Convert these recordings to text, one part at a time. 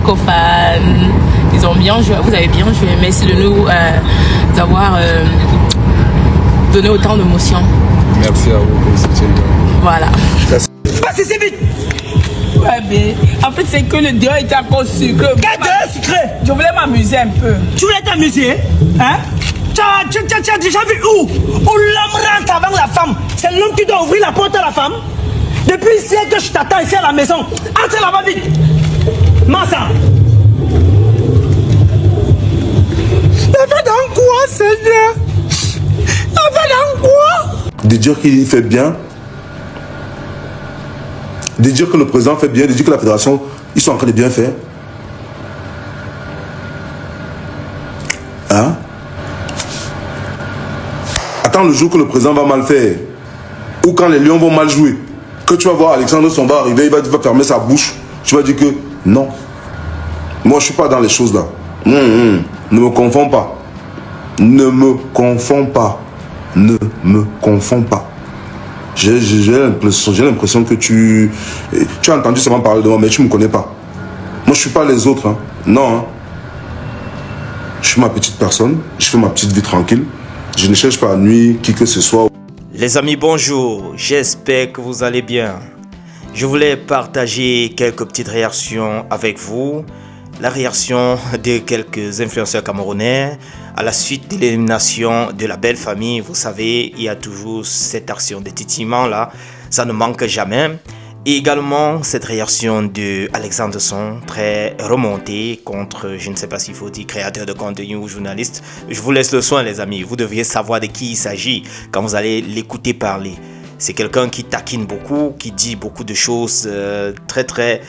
Kofan. Ils ont bien joué, vous avez bien joué. Merci de nous d'avoir donné autant d'émotions. Merci à vous pour le soutien. Voilà. Pas si vite. Ouais, mais en fait, c'est que le dehors était encore sucré. Quel dehors sucré? Je voulais m'amuser un peu. Tu voulais t'amuser? Hein? Tu as déjà vu où l'homme rentre avant la femme? C'est l'homme qui doit ouvrir la porte à la femme? Depuis ici que je t'attends ici à la maison. Entre là-bas vite. Massa. Ça fait dans quoi, Seigneur? Ça fait dans quoi? De dire qu'il fait bien, de dire que le président fait bien, de dire que la fédération, ils sont en train de bien faire. Hein? Attends le jour que le président va mal faire, ou quand les Lions vont mal jouer, que tu vas voir Alexandre Somba arriver, il va fermer sa bouche, tu vas dire que non. Moi, je ne suis pas dans les choses là. Ne me confonds pas. Ne me confonds pas. Ne me confonds pas. J'ai l'impression que tu as entendu seulement parler de moi, mais tu ne me connais pas. Moi, je ne suis pas les autres. Hein. Non. Hein. Je suis ma petite personne. Je fais ma petite vie tranquille. Je ne cherche pas à nuire qui que ce soit. Les amis, bonjour. J'espère que vous allez bien. Je voulais partager quelques petites réactions avec vous. La réaction de quelques influenceurs camerounais à la suite de l'élimination de la belle famille. Vous savez, il y a toujours cette action de titillement là, ça ne manque jamais. Et également cette réaction de Alexandre Son, très remontée contre, je ne sais pas s'il faut dire créateur de contenu ou journaliste. Je vous laisse le soin les amis, vous devriez savoir de qui il s'agit quand vous allez l'écouter parler. C'est quelqu'un qui taquine beaucoup, qui dit beaucoup de choses très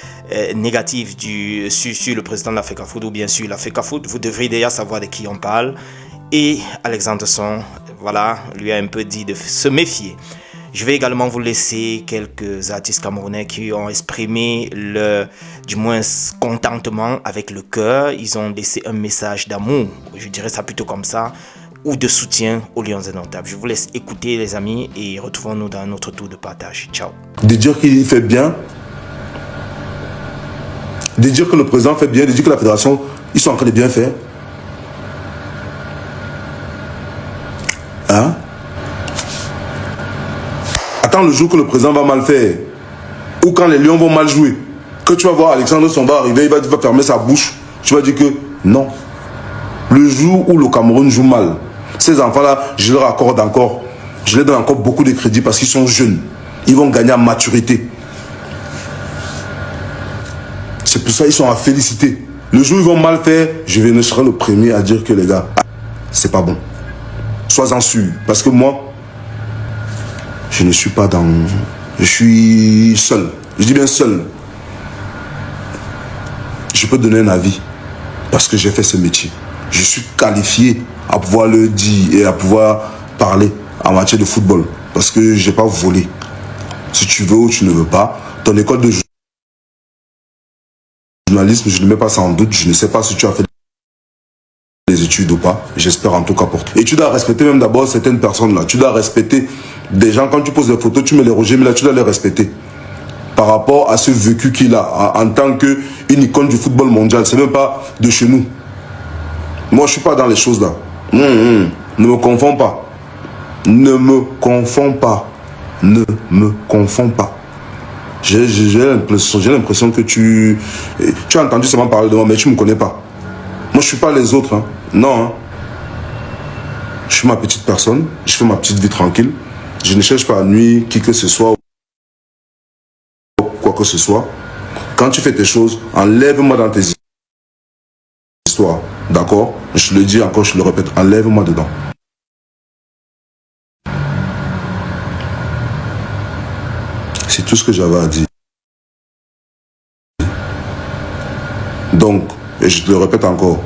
négatives sur le président de la FECAFOOT ou bien sûr la FECAFOOT. Vous devriez déjà savoir de qui on parle. Et Alexandre Son, voilà, lui a un peu dit de se méfier. Je vais également vous laisser quelques artistes camerounais qui ont exprimé du moins contentement avec le cœur. Ils ont laissé un message d'amour, je dirais ça plutôt comme ça, ou de soutien aux Lions indomptables. Je vous laisse écouter les amis et retrouvons-nous dans notre tour de partage. Ciao. De dire qu'il fait bien, de dire que le président fait bien, de dire que la fédération, ils sont en train de bien faire. Hein? Attends le jour que le président va mal faire, ou quand les Lions vont mal jouer, que tu vas voir Alexandre Somba arriver, il va fermer sa bouche, tu vas dire que non. Le jour où le Cameroun joue mal, ces enfants-là, je leur accorde encore, je leur donne encore beaucoup de crédit parce qu'ils sont jeunes. Ils vont gagner en maturité. C'est pour ça qu'ils sont à féliciter. Le jour où ils vont mal faire, je serai le premier à dire que les gars, c'est pas bon. Sois-en sûr. Parce que moi, je ne suis pas dans... Je suis seul. Je dis bien seul. Je peux donner un avis parce que j'ai fait ce métier. Je suis qualifié à pouvoir le dire et à pouvoir parler en matière de football. Parce que je n'ai pas volé. Si tu veux ou tu ne veux pas, ton école de journalisme, je ne mets pas ça en doute. Je ne sais pas si tu as fait des études ou pas. J'espère en tout cas pour toi. Et tu dois respecter même d'abord certaines personnes là. Tu dois respecter des gens. Quand tu poses des photos, tu mets les rogers, mais là tu dois les respecter. Par rapport à ce vécu qu'il a en tant qu'une icône du football mondial. C'est même pas de chez nous. Moi, je ne suis pas dans les choses là. Ne me confonds pas. Ne me confonds pas. Ne me confonds pas. J'ai l'impression que tu as entendu seulement parler de moi, mais tu ne me connais pas. Moi, je ne suis pas les autres. Hein. Non. Hein. Je suis ma petite personne. Je fais ma petite vie tranquille. Je ne cherche pas à nuire qui que ce soit ou quoi que ce soit. Quand tu fais tes choses, enlève-moi dans tes histoires. D'accord? Je le dis encore, je le répète, enlève-moi dedans. C'est tout ce que j'avais à dire. Donc, et je te le répète encore,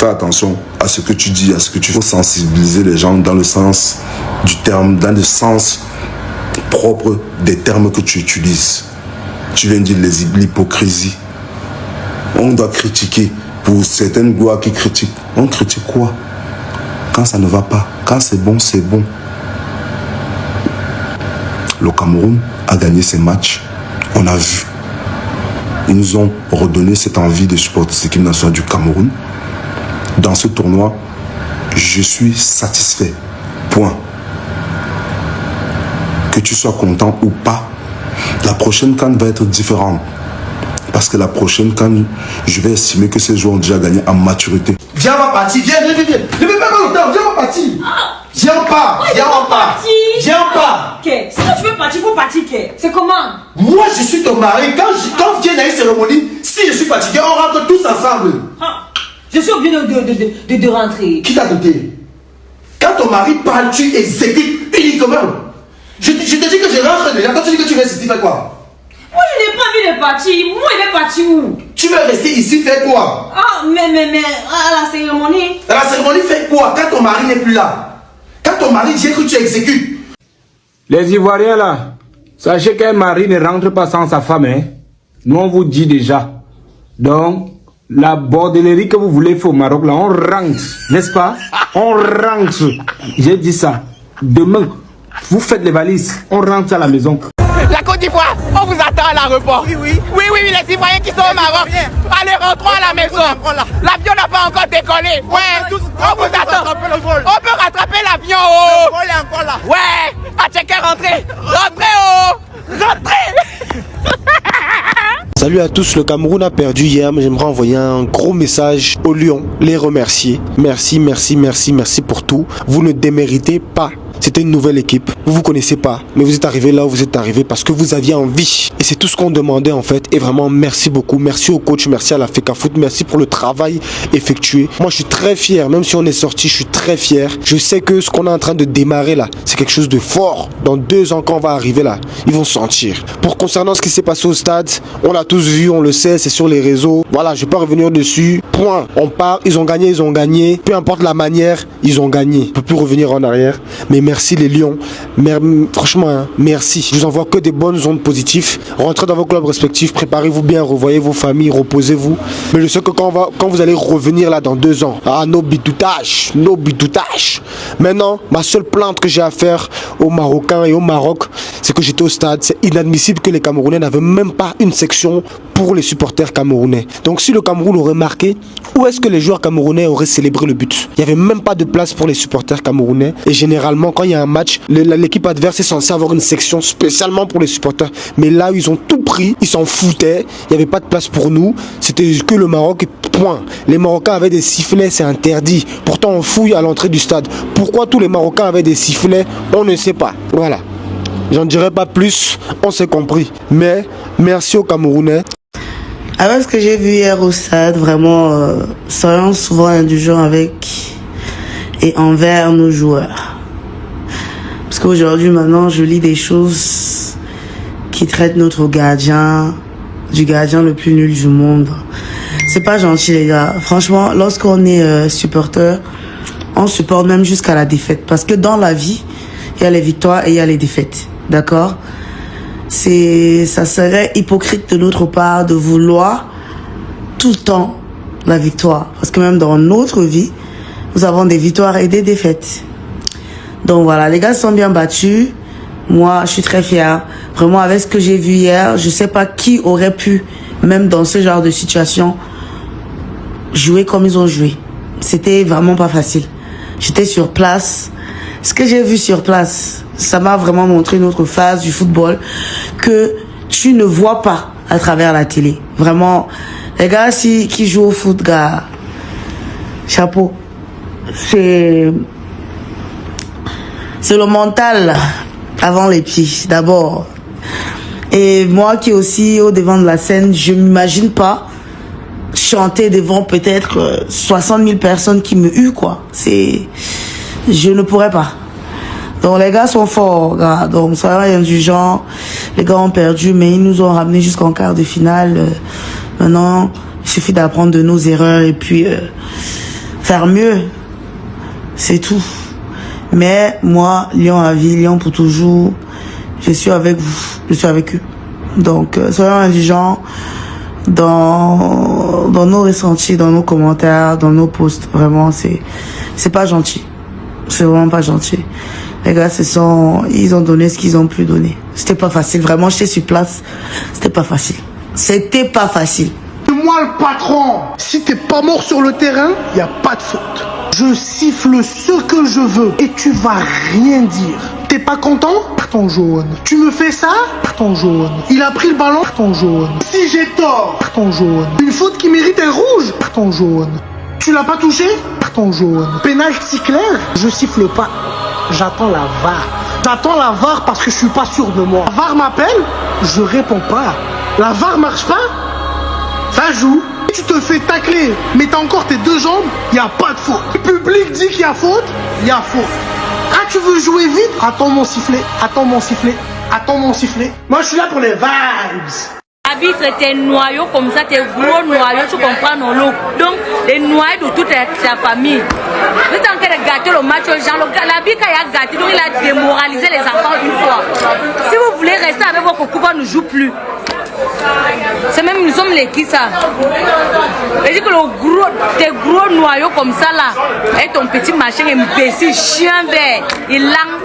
fais attention à ce que tu dis, à ce que tu fais. Sensibiliser les gens dans le sens du terme, dans le sens propre des termes que tu utilises. Tu viens de dire l'hypocrisie. On doit critiquer. Pour certaines gloires qui critiquent, on critique quoi? Quand ça ne va pas, quand c'est bon, c'est bon. Le Cameroun à gagner ces matchs. On a vu. Ils nous ont redonné cette envie de supporter cette équipe nationale du Cameroun. Dans ce tournoi, je suis satisfait. Point. Que tu sois content ou pas, la prochaine CAN va être différente. Parce que la prochaine CAN, je vais estimer que ces joueurs ont déjà gagné en maturité. Viens, on va partir. Viens. Ne fais pas longtemps. Viens, on va partir. Viens, on part. Viens, on part. Viens, on part. Si tu veux partir, il faut partir. C'est comment? Moi, je suis ton mari. Quand vient à une cérémonie, si je suis fatigué, on rentre tous ensemble. Je suis obligé de rentrer. Qui t'a doté? Quand ton mari parle, tu exécutes uniquement. Je te dis que je rentre déjà. Quand tu dis que tu veux rester, fais quoi? Moi, je n'ai pas envie de partir. Moi, il est parti où? Tu veux rester ici, fais quoi? Mais, à la cérémonie. À la cérémonie, fais quoi? Quand ton mari n'est plus là. Quand ton mari dit que tu exécutes. Les Ivoiriens là, sachez qu'un mari ne rentre pas sans sa femme. Hein? Nous, on vous dit déjà. Donc, la bordellerie que vous voulez faire au Maroc, là, on rentre. N'est-ce pas? On rentre. J'ai dit ça. Demain, vous faites les valises. On rentre à la maison. La Côte d'Ivoire, on vous attend à l'aéroport. Oui, les Ivoiriens qui sont au Maroc. Allez, rentrons à la maison. L'avion n'a pas encore décollé. Ouais, on vous attend. On peut rattraper l'avion. Oh. Le vol est encore là. Ouais, à checker, rentrez. Rentrez. Salut à tous, le Cameroun a perdu hier, mais j'aimerais envoyer un gros message aux Lions, les remercier. Merci pour tout. Vous ne déméritez pas. C'était une nouvelle équipe. Vous ne vous connaissez pas, mais vous êtes arrivé là où vous êtes arrivé parce que vous aviez envie. Et c'est tout ce qu'on demandait en fait. Et vraiment, merci beaucoup. Merci au coach, merci à la FECAFOOT, merci pour le travail effectué. Moi, je suis très fier. Même si on est sorti, je suis très fier. Je sais que ce qu'on est en train de démarrer là, c'est quelque chose de fort. Dans 2 ans, quand on va arriver là, ils vont sentir. Pour concernant ce qui s'est passé au stade, on l'a tous vu, on le sait, c'est sur les réseaux. Voilà, je ne vais pas revenir dessus. Point. On part, ils ont gagné. Peu importe la manière, ils ont gagné. On ne peut plus revenir en arrière. Mais merci les Lions. Franchement, hein, merci. Je vous envoie que des bonnes ondes positives. Rentrez dans vos clubs respectifs, préparez-vous bien, revoyez vos familles, reposez-vous. Mais je sais que quand vous allez revenir là dans 2 ans, nos bitoutages. Maintenant, ma seule plainte que j'ai à faire aux Marocains et au Maroc, c'est que j'étais au stade. C'est inadmissible que les Camerounais n'avaient même pas une section pour les supporters camerounais. Donc si le Cameroun aurait marqué, où est-ce que les joueurs camerounais auraient célébré le but? Il n'y avait même pas de place pour les supporters camerounais. Et généralement, quand il y a un match, l'équipe adverse est censée avoir une section spécialement pour les supporters. Mais là, ils ont tout pris, ils s'en foutaient. Il n'y avait pas de place pour nous. C'était que le Maroc et point. Les Marocains avaient des sifflets, c'est interdit. Pourtant, on fouille à l'entrée du stade. Pourquoi tous les Marocains avaient des sifflets? On ne sait pas. Voilà. J'en dirai pas plus, on s'est compris. Mais merci aux Camerounais. Avec ce que j'ai vu hier au stade, vraiment, soyons souvent indulgents avec et envers nos joueurs. Parce qu'aujourd'hui, maintenant, je lis des choses qui traitent notre gardien, du gardien le plus nul du monde. C'est pas gentil, les gars. Franchement, lorsqu'on est supporter, on supporte même jusqu'à la défaite. Parce que dans la vie, il y a les victoires et il y a les défaites. D'accord? Ça serait hypocrite de notre part de vouloir tout le temps la victoire. Parce que même dans notre vie, nous avons des victoires et des défaites. Donc voilà, les gars sont bien battus. Moi, je suis très fière. Vraiment, avec ce que j'ai vu hier, je sais pas qui aurait pu, même dans ce genre de situation, jouer comme ils ont joué. C'était vraiment pas facile. J'étais sur place. Ce que j'ai vu sur place, ça m'a vraiment montré une autre phase du football que tu ne vois pas à travers la télé. Vraiment, les gars qui jouent au foot, gars, chapeau. C'est le mental avant les pieds, d'abord. Et moi qui est aussi au devant de la scène, je m'imagine pas chanter devant peut-être 60 000 personnes qui me huent, quoi. Je ne pourrais pas. Donc les gars sont forts, gars. Donc ça va, il y a du genre. Les gars ont perdu, mais ils nous ont ramenés jusqu'en quart de finale. Maintenant, il suffit d'apprendre de nos erreurs et puis faire mieux. C'est tout. Mais moi, Lyon à vie, Lyon pour toujours, je suis avec vous, je suis avec eux. Donc soyons indulgents dans nos ressentis, dans nos commentaires, dans nos posts. Vraiment, c'est pas gentil. C'est vraiment pas gentil. Les gars, ils ont donné ce qu'ils ont pu donner. C'était pas facile. Vraiment, j'étais sur place. C'était pas facile. C'était pas facile. Moi le patron, si t'es pas mort sur le terrain, y a pas de faute. Je siffle ce que je veux et tu vas rien dire. T'es pas content? Carton jaune. Tu me fais ça? Carton jaune. Il a pris le ballon? Carton jaune. Si j'ai tort? Carton jaune. Une faute qui mérite un rouge? Carton jaune. Tu l'as pas touché? Carton jaune. Pénalty clair? Je siffle pas. J'attends la VAR. J'attends la VAR parce que je suis pas sûr de moi. La VAR m'appelle? Je réponds pas. La VAR marche pas? Ça joue. Si tu te fais tacler, mais t'as encore tes deux jambes, y a pas de faute. Le public dit qu'il y a faute, y a faute. Ah, tu veux jouer vite? Attends mon sifflet, attends mon sifflet, attends mon sifflet. Moi, je suis là pour les vibes. Arbitre, tes noyaux comme ça, tes gros noyaux, tu comprends non? Donc, les noyaux de toute ta famille. Vous êtes en train de gâter le match aux gens. L'arbitre a gâté, donc il a démoralisé les enfants une fois. Si vous voulez rester avec vos cocos, on ne joue plus. C'est même, nous sommes les qui ça. Je dis que tes gros noyaux comme ça là, et ton petit machin imbécile, chien vert, il langue.